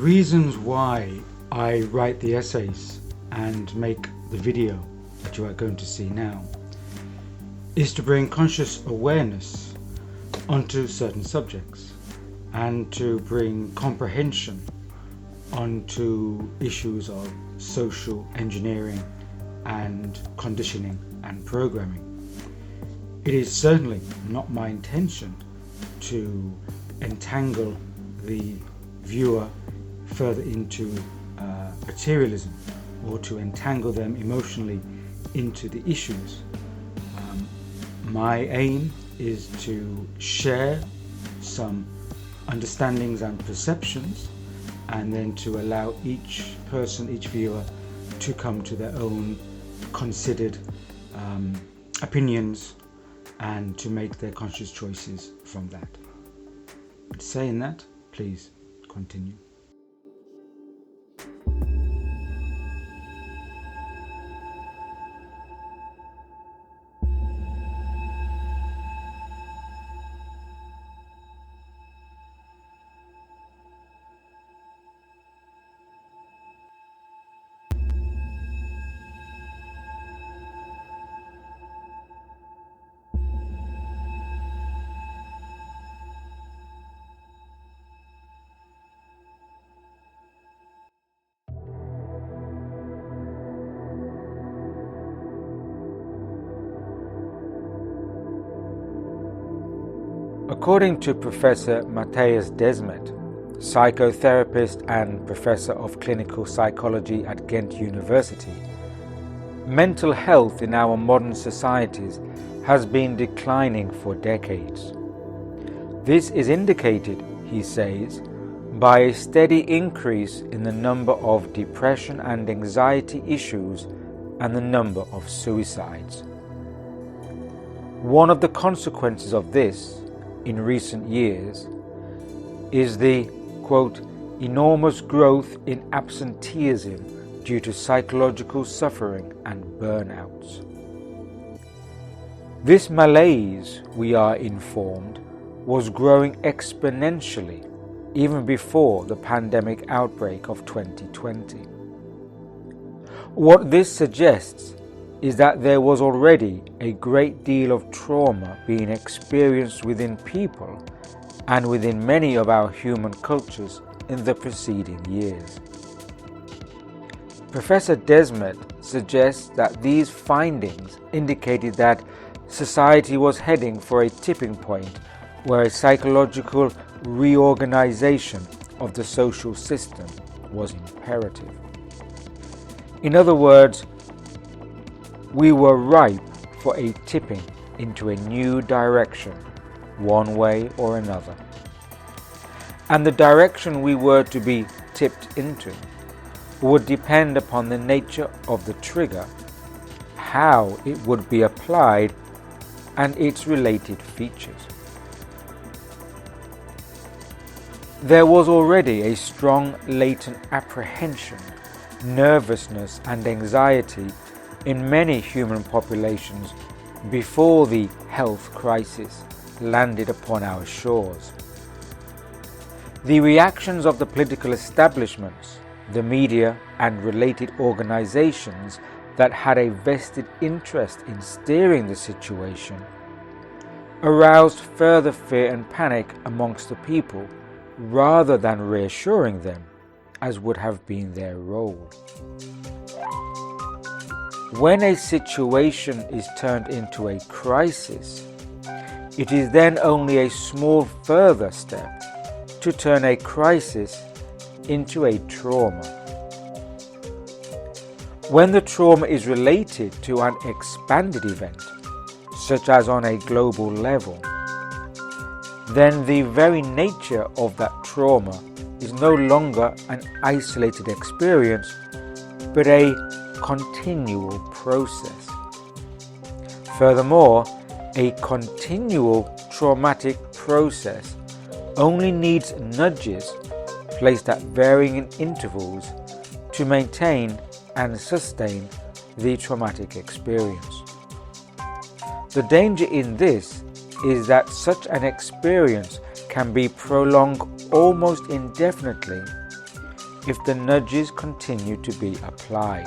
reasons why I write the essays and make the video that you are going to see now is to bring conscious awareness onto certain subjects and to bring comprehension onto issues of social engineering and conditioning and programming. It is certainly not my intention to entangle the viewer further into materialism or to entangle them emotionally into the issues. My aim is to share some understandings and perceptions, and then to allow each person, each viewer, to come to their own considered opinions and to make their conscious choices from that. Saying that, please continue. According to Professor Matthias Desmet, psychotherapist and professor of clinical psychology at Ghent University, mental health in our modern societies has been declining for decades. This is indicated, he says, by a steady increase in the number of depression and anxiety issues and the number of suicides. One of the consequences of this in recent years is the, quote, enormous growth in absenteeism due to psychological suffering and burnouts. This malaise, we are informed, was growing exponentially even before the pandemic outbreak of 2020. What this suggests is that there was already a great deal of trauma being experienced within people and within many of our human cultures in the preceding years. Professor Desmet suggests that these findings indicated that society was heading for a tipping point where a psychological reorganization of the social system was imperative. In other words, we were ripe for a tipping into a new direction, one way or another. And the direction we were to be tipped into would depend upon the nature of the trigger, how it would be applied, and its related features. There was already a strong latent apprehension, nervousness, and anxiety in many human populations before the health crisis landed upon our shores. The reactions of the political establishments, the media, and related organizations that had a vested interest in steering the situation aroused further fear and panic amongst the people rather than reassuring them, as would have been their role. When a situation is turned into a crisis, it is then only a small further step to turn a crisis into a trauma. When the trauma is related to an expanded event, such as on a global level, then the very nature of that trauma is no longer an isolated experience, but a continual process. Furthermore, a continual traumatic process only needs nudges placed at varying intervals to maintain and sustain the traumatic experience. The danger in this is that such an experience can be prolonged almost indefinitely if the nudges continue to be applied.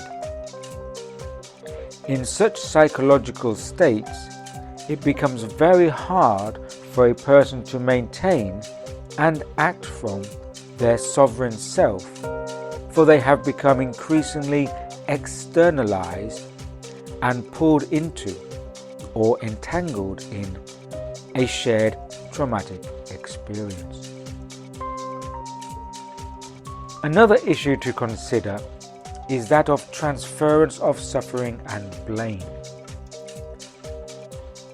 In such psychological states, it becomes very hard for a person to maintain and act from their sovereign self, for they have become increasingly externalized and pulled into or entangled in a shared traumatic experience. Another issue to consider is that of transference of suffering and blame.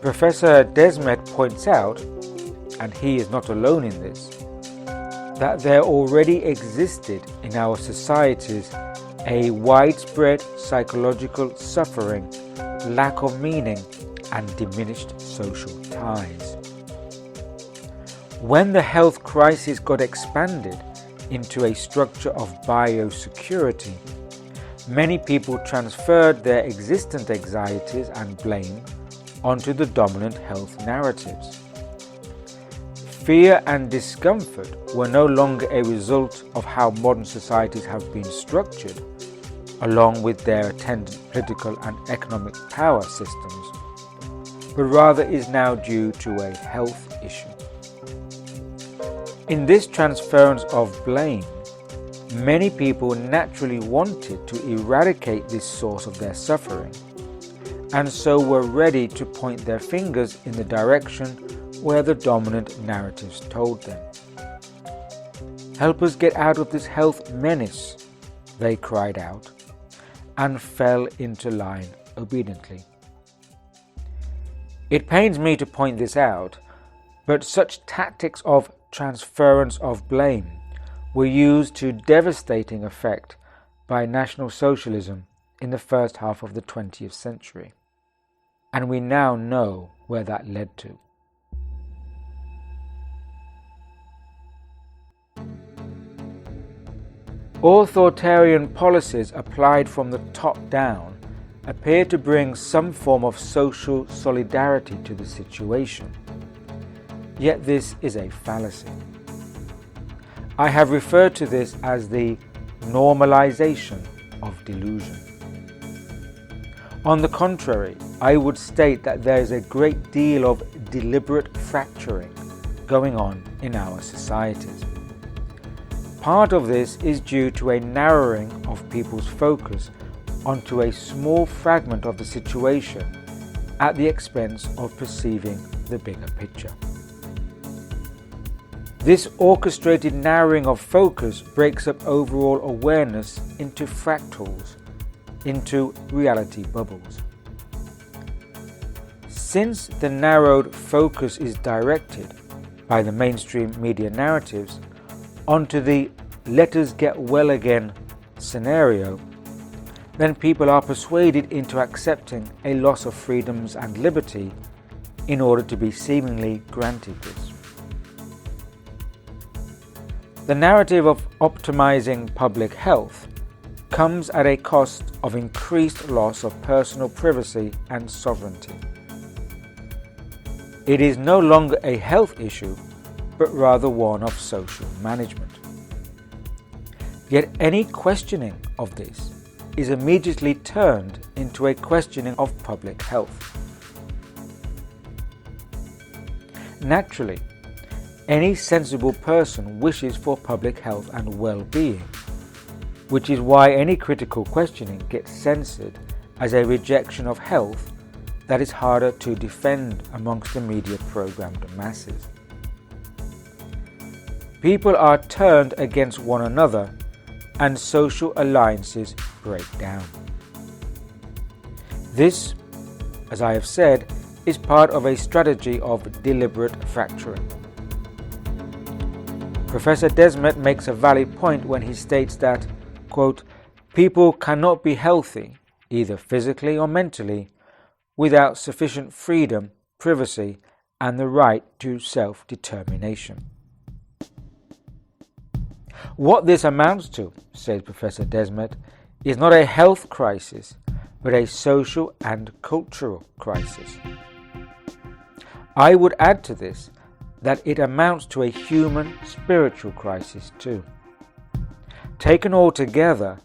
Professor Desmet points out, and he is not alone in this, that there already existed in our societies a widespread psychological suffering, lack of meaning, and diminished social ties. When the health crisis got expanded into a structure of biosecurity, many people transferred their existent anxieties and blame onto the dominant health narratives. Fear and discomfort were no longer a result of how modern societies have been structured, along with their attendant political and economic power systems, but rather is now due to a health issue. In this transference of blame, many people naturally wanted to eradicate this source of their suffering, and so were ready to point their fingers in the direction where the dominant narratives told them. "Help us get out of this health menace," they cried out, and fell into line obediently. It pains me to point this out, but such tactics of transference of blame were used to devastating effect by National Socialism in the first half of the 20th century, and we now know where that led to. Authoritarian policies applied from the top down appear to bring some form of social solidarity to the situation. Yet this is a fallacy. I have referred to this as the normalization of delusion. On the contrary, I would state that there is a great deal of deliberate fracturing going on in our societies. Part of this is due to a narrowing of people's focus onto a small fragment of the situation at the expense of perceiving the bigger picture. This orchestrated narrowing of focus breaks up overall awareness into fractals, into reality bubbles. Since the narrowed focus is directed by the mainstream media narratives onto the "let us get well again" scenario, then people are persuaded into accepting a loss of freedoms and liberty in order to be seemingly granted this. The narrative of optimizing public health comes at a cost of increased loss of personal privacy and sovereignty. It is no longer a health issue, but rather one of social management. Yet any questioning of this is immediately turned into a questioning of public health. Naturally, any sensible person wishes for public health and well-being, which is why any critical questioning gets censored as a rejection of health that is harder to defend amongst the media-programmed masses. People are turned against one another and social alliances break down. This, as I have said, is part of a strategy of deliberate fracturing. Professor Desmet makes a valid point when he states that, quote, "People cannot be healthy, either physically or mentally, without sufficient freedom, privacy, and the right to self-determination." What this amounts to, says Professor Desmet, is not a health crisis, but a social and cultural crisis. I would add to this that it amounts to a human spiritual crisis too. Taken all together,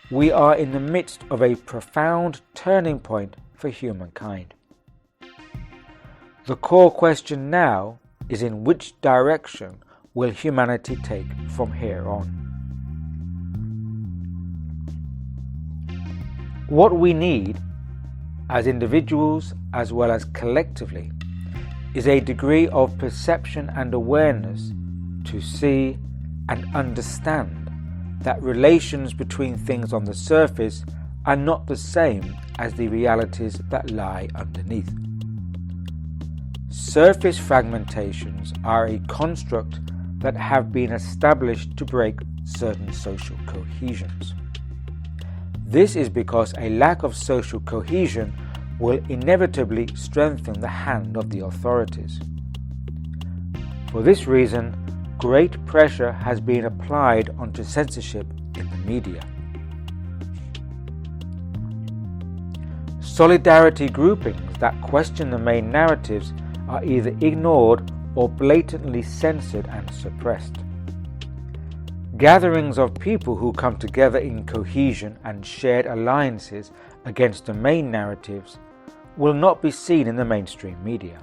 we are in the midst of a profound turning point for humankind. The core question now is, in which direction will humanity take from here on? What we need, as individuals as well as collectively, is a degree of perception and awareness to see and understand that relations between things on the surface are not the same as the realities that lie underneath. Surface fragmentations are a construct that have been established to break certain social cohesions. This is because a lack of social cohesion will inevitably strengthen the hand of the authorities. For this reason, great pressure has been applied onto censorship in the media. Solidarity groupings that question the main narratives are either ignored or blatantly censored and suppressed. Gatherings of people who come together in cohesion and shared alliances against the main narratives will not be seen in the mainstream media.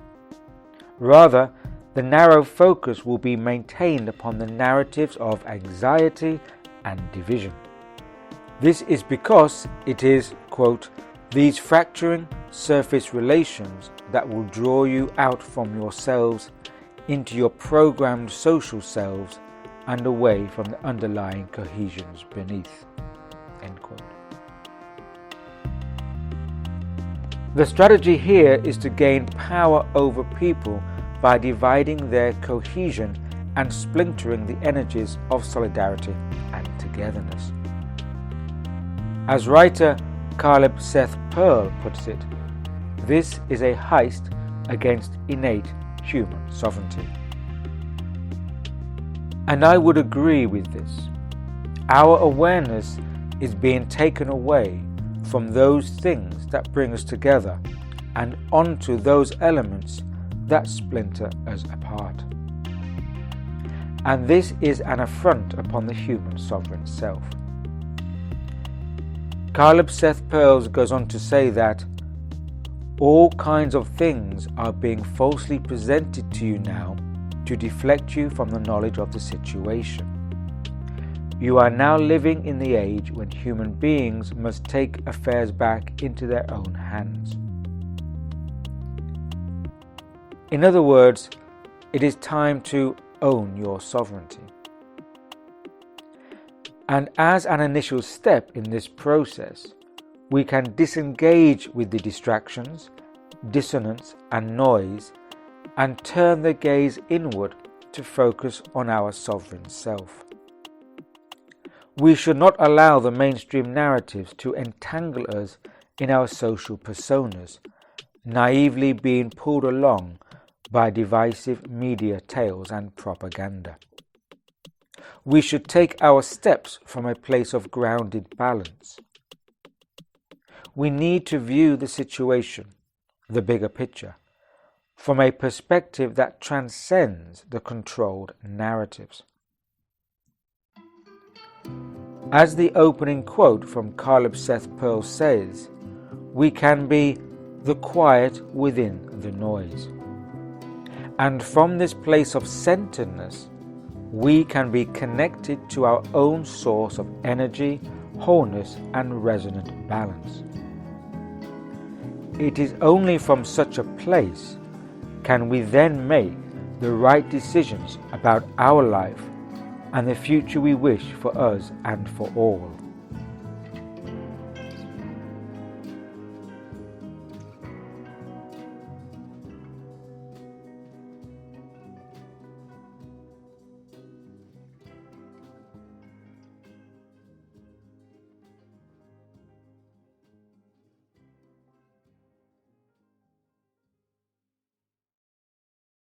Rather, the narrow focus will be maintained upon the narratives of anxiety and division. This is because it is, quote, these fracturing surface relations that will draw you out from yourselves into your programmed social selves and away from the underlying cohesions beneath, end quote. The strategy here is to gain power over people by dividing their cohesion and splintering the energies of solidarity and togetherness. As writer Caleb Seth Pearl puts it, this is a heist against innate human sovereignty. And I would agree with this. Our awareness is being taken away from those things that bring us together and onto those elements that splinter us apart. And this is an affront upon the human sovereign self. Caleb Seth Pearl goes on to say that all kinds of things are being falsely presented to you now to deflect you from the knowledge of the situation. You are now living in the age when human beings must take affairs back into their own hands. In other words, it is time to own your sovereignty. And as an initial step in this process, we can disengage with the distractions, dissonance, and noise and turn the gaze inward to focus on our sovereign self. We should not allow the mainstream narratives to entangle us in our social personas, naively being pulled along by divisive media tales and propaganda. We should take our steps from a place of grounded balance. We need to view the situation, the bigger picture, from a perspective that transcends the controlled narratives. As the opening quote from Caleb Seth Pearl says, we can be the quiet within the noise. And from this place of centeredness, we can be connected to our own source of energy, wholeness, and resonant balance. It is only from such a place can we then make the right decisions about our life and the future we wish for us and for all.